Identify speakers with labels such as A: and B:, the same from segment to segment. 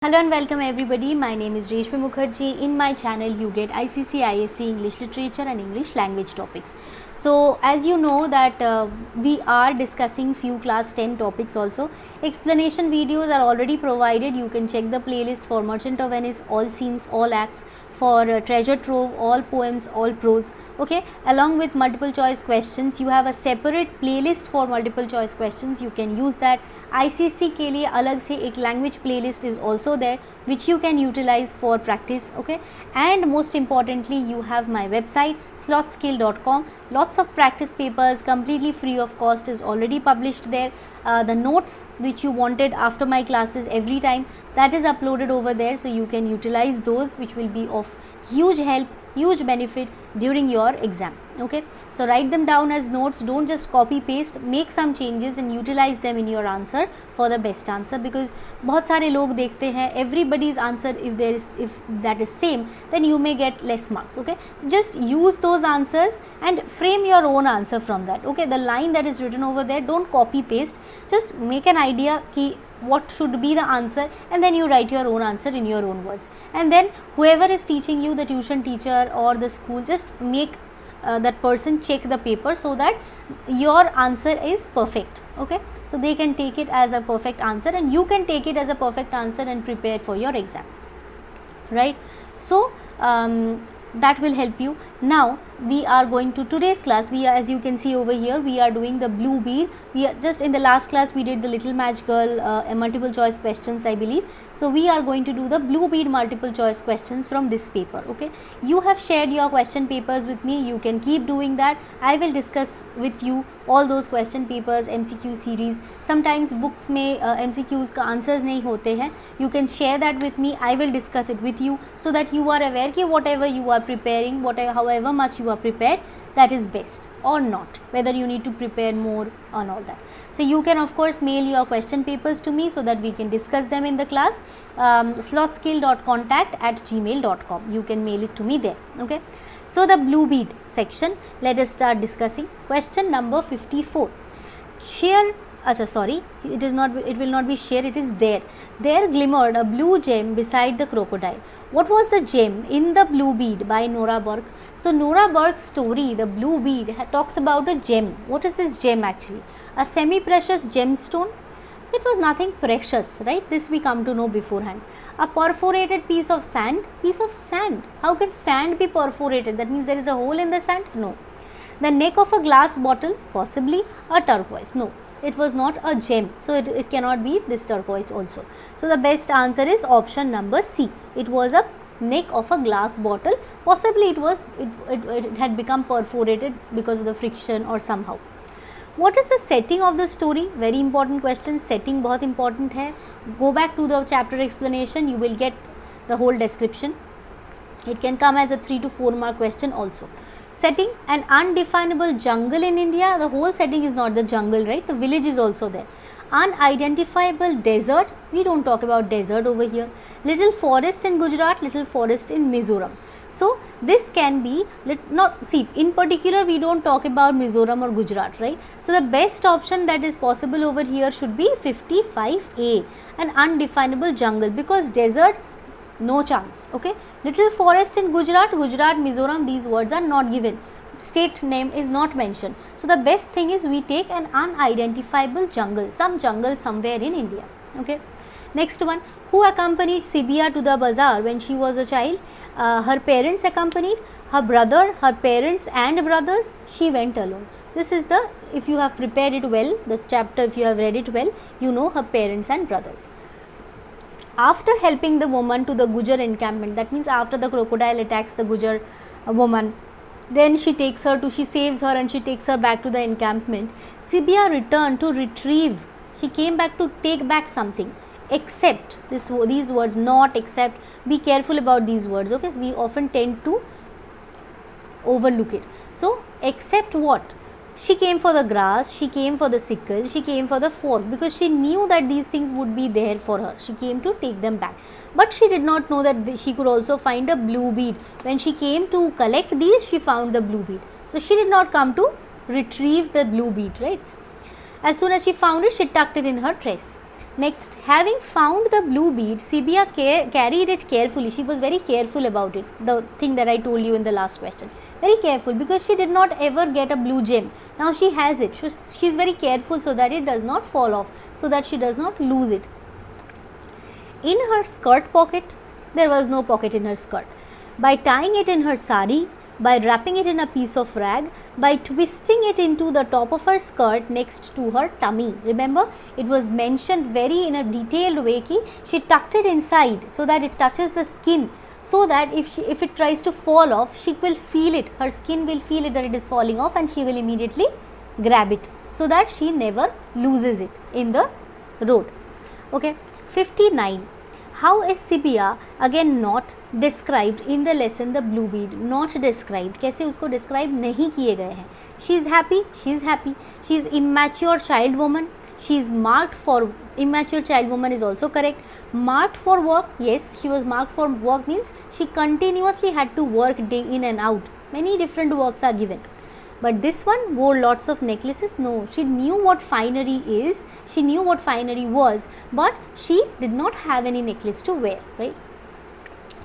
A: Hello and welcome everybody. My name is Reshmi Mukherjee. In my channel you get ICC, ISC, English Literature and English Language topics. So as you know that we are discussing few class 10 topics also. Explanation videos are already provided. You can check the playlist for Merchant of Venice, all scenes, all acts, for treasure trove, all poems, all prose. Okay, along with multiple choice questions, you have a separate playlist for multiple choice questions. You can use that. ICC के लिए अलग से एक language playlist is also there which you can utilize for practice. Okay, and most importantly you have my website slothskill.com. Lots of practice papers completely free of cost is already published there. The notes which you wanted after my classes every time, that is uploaded over there, so you can utilize those, which will be of huge help, huge benefit during your exam. Okay, so write them down as notes. Don't just copy paste, make some changes and utilize them in your answer for the best answer, because बहुत सारे लोग देखते हैं everybody's answer, if that is same, then you may get less marks. Okay, just use those answers and frame your own answer from that. Okay, the line that is written over there, don't copy paste, just make an idea ki what should be the answer, and then you write your own answer in your own words. And then whoever is teaching you, the tuition teacher or the school, just make that person check the paper so that your answer is perfect. Okay, so they can take it as a perfect answer and you can take it as a perfect answer and prepare for your exam, right? So that will help you. Now we are going to today's class. We are, as you can see over here, we are doing the blue bead. We are just in the last class we did the little match girl multiple choice questions, I believe. So we are going to do the blue bead multiple choice questions from this paper. Okay, you have shared your question papers with me, you can keep doing that. I will discuss with you all those question papers, MCQ series. Sometimes books में MCQs का answers नहीं होते हैं. You can share that with me. I will discuss it with you so that you are aware कि whatever you are preparing, whatever however much you are prepared, that is best or not, whether you need to prepare more and all that. So you can of course mail your question papers to me so that we can discuss them in the class. slothskill.contact@gmail.com, you can mail it to me there. Okay, so the blue bead section, let us start discussing. Question number 54. Share, sorry, it is not, it will not be share, it is there. There glimmered a blue gem beside the crocodile. What was the gem in the blue bead by Nora Burke? So Nora Burke's story, the blue bead, talks about a gem. What is this gem actually? A semi-precious gemstone. So it was nothing precious, right? This we come to know beforehand. A perforated piece of sand. Piece of sand. How can sand be perforated? That means there is a hole in the sand? No. The neck of a glass bottle. Possibly a turquoise. No. It was not a gem, so it cannot be this turquoise also. So the best answer is option number C. It was a neck of a glass bottle. Possibly it was it had become perforated because of the friction or somehow. What is the setting of the story? Very important question. Setting बहुत important है. Go back to the chapter explanation. You will get the whole description. It can come as a 3 to 4 mark question also. Setting, an undefinable jungle in India. The whole setting is not the jungle, right? The village is also there. Unidentifiable desert. We don't talk about desert over here. Little forest in Gujarat, little forest in Mizoram. So this can be not, see, in particular we don't talk about Mizoram or Gujarat, right? So the best option that is possible over here should be 55A, an undefinable jungle, because desert, no chance. Okay, little forest in Gujarat, Mizoram, these words are not given. State name is not mentioned. So the best thing is we take an unidentifiable jungle, some jungle somewhere in India. Okay, next one. Who accompanied Sibia to the bazaar when she was a child? Her parents accompanied, her brother, her parents and brothers. She went alone. This is the, if you have prepared it well, the chapter, if you have read it well, you know her parents and brothers. After helping the woman to the Gujar encampment, that means after the crocodile attacks the Gujar woman, then she saves her and she takes her back to the encampment. Sibia returned to retrieve. He came back to take back something. Except, these words, not, except, be careful about these words. Okay, so we often tend to overlook it. So except what? She came for the grass, she came for the sickle, she came for the fork, because she knew that these things would be there for her. She came to take them back. But she did not know that she could also find a blue bead. When she came to collect these, she found the blue bead. So she did not come to retrieve the blue bead, right? As soon as she found it, she tucked it in her dress. Next, having found the blue bead, Sibia carried it carefully. She was very careful about it, the thing that I told you in the last question. Very careful, because she did not ever get a blue gem. Now she has it. She is very careful so that it does not fall off, so that she does not lose it. In her skirt pocket, there was no pocket in her skirt. By tying it in her sari, by wrapping it in a piece of rag, by twisting it into the top of her skirt next to her tummy. Remember, it was mentioned very in a detailed way ki she tucked it inside so that it touches the skin, so that if it tries to fall off, she will feel it, her skin will feel it that it is falling off, and she will immediately grab it, so that she never loses it in the road. Okay. 59. How is Sibia again not described in the lesson the blue bead? Not described. कैसे उसको describe नहीं किए गए हैं? She is happy. She is happy. She is immature child woman. She is marked for immature child woman is also correct. Marked for work. Yes, she was marked for work means she continuously had to work day in and out. Many different works are given. But this one wore lots of necklaces. No, she knew what finery is, she knew what finery was, but she did not have any necklace to wear, right?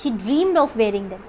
A: She dreamed of wearing them.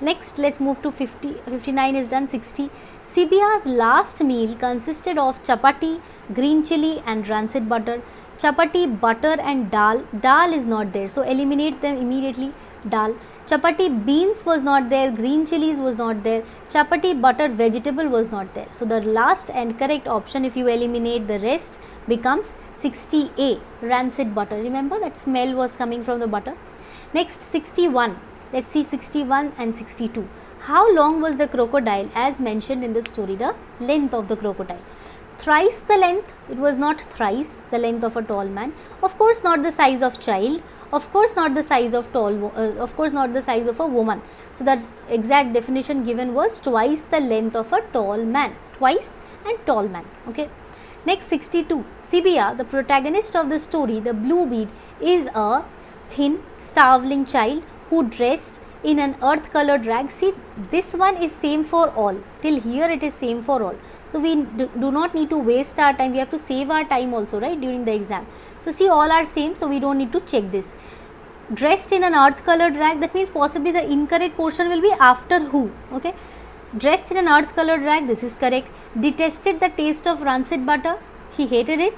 A: Next, let's move to 50. 59 is done. 60. Sibia's last meal consisted of chapati, green chili and rancid butter. Chapati, butter and dal. Dal is not there, so eliminate them immediately. Dal. Chapati, beans was not there, green chilies was not there, chapati, butter, vegetable was not there. So the last and correct option, if you eliminate the rest, becomes 60A, rancid butter. Remember that smell was coming from the butter. Next, 61. Let's see 61 and 62. How long was the crocodile as mentioned in the story? The length of the crocodile. Thrice the length, it was not thrice the length of a tall man. Of course not the size of child. Of course not the size of of course not the size of a woman. So that exact definition given was twice the length of a tall man. Twice and tall man. Okay. Next, 62. Sibia, the protagonist of the story, the blue bead, is a thin, starveling child who dressed in an earth colored rag. See, this one is same for all. Till here it is same for all. So we do not need to waste our time. We have to save our time also, right, during the exam. So see, all are same, so we don't need to check this. Dressed in an earth colored rag, that means possibly the incorrect portion will be after who. Okay. Dressed in an earth colored rag, this is correct. Detested the taste of rancid butter, she hated it.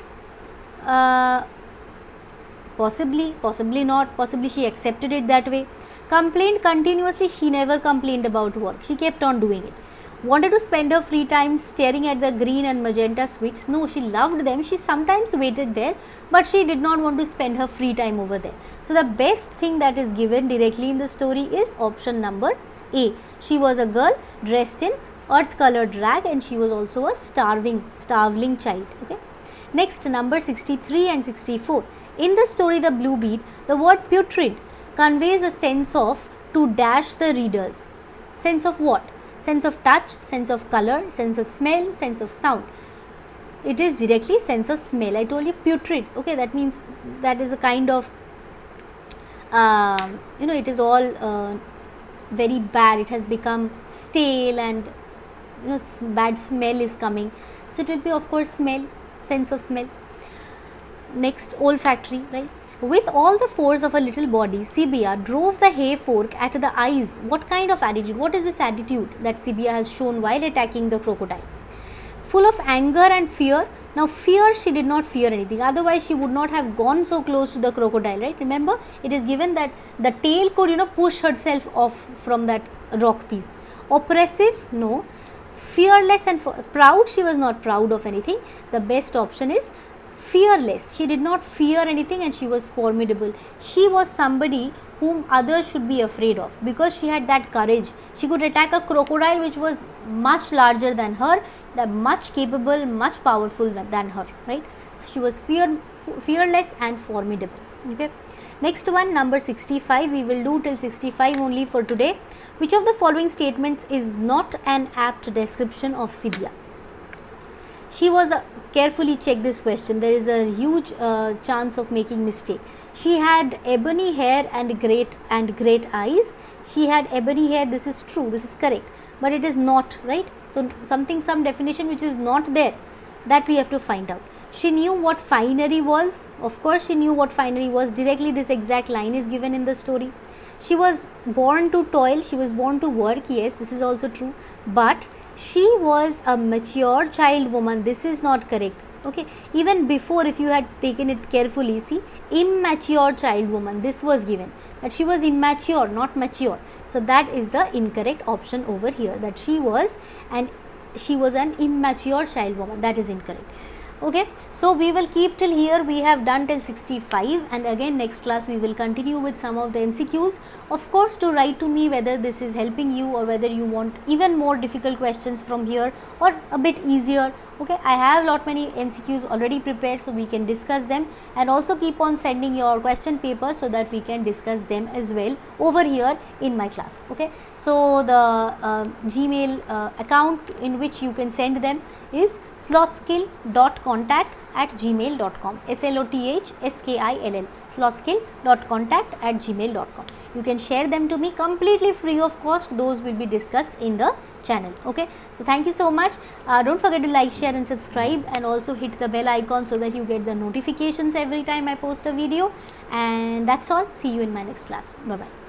A: Possibly not, possibly she accepted it that way. Complained continuously, she never complained about work, she kept on doing it. Wanted to spend her free time staring at the green and magenta sweets. No, she loved them, she sometimes waited there, but she did not want to spend her free time over there. So the best thing that is given directly in the story is option number A. She was a girl dressed in earth colored rag and she was also a starveling child. Okay. Next, number 63 and 64. In the story The Blue Bead, the word putrid conveys a sense of to dash the readers. Sense of what? Sense of touch, sense of color, sense of smell, sense of sound. It is directly sense of smell. I told you putrid. Okay, that means that is a kind of it is all very bad. It has become stale and bad smell is coming. So it will be of course smell, sense of smell. Next, olfactory, right? With all the force of a little body, Sibia drove the hay fork at the eyes. What kind of attitude? What is this attitude that Sibia has shown while attacking the crocodile? Full of anger and fear. Now fear, she did not fear anything, otherwise she would not have gone so close to the crocodile, right? Remember, it is given that the tail could push herself off from that rock piece. Oppressive? No. Fearless and proud? She was not proud of anything. The best option is fearless. She did not fear anything and she was formidable. She was somebody whom others should be afraid of because she had that courage. She could attack a crocodile which was much larger than her, much capable, much powerful than her, right? So she was fearless and formidable. Okay. Next one, number 65. We will do till 65 only for today. Which of the following statements is not an apt description of Sibia? She was carefully check this question. There is a huge chance of making mistake. She had ebony hair and great eyes. She had ebony hair. This is true. This is correct. But it is not, right? So some definition which is not there, that we have to find out. She knew what finery was. Of course she knew what finery was. Directly this exact line is given in the story. She was born to toil, she was born to work, yes, this is also true, but she was a mature child woman. This is not correct. Okay, even before, if you had taken it carefully, see, immature child woman, this was given, that she was immature, not mature. So that is the incorrect option over here, that she was an immature child woman. That is incorrect. Okay, so we will keep till here. We have done till 65, and again next class we will continue with some of the MCQs. Of course, to write to me whether this is helping you or whether you want even more difficult questions from here or a bit easier. Okay, I have lot many MCQs already prepared, so we can discuss them, and also keep on sending your question papers so that we can discuss them as well over here in my class. Okay, so the Gmail account in which you can send them is slothskill.contact@gmail.com, slothskill, slothskill.contact@gmail.com. You can share them to me completely free of cost. Those will be discussed in the channel. Okay, so thank you so much. Don't forget to like, share and subscribe, and also hit the bell icon so that you get the notifications every time I post a video. And that's all. See you in my next class. Bye bye.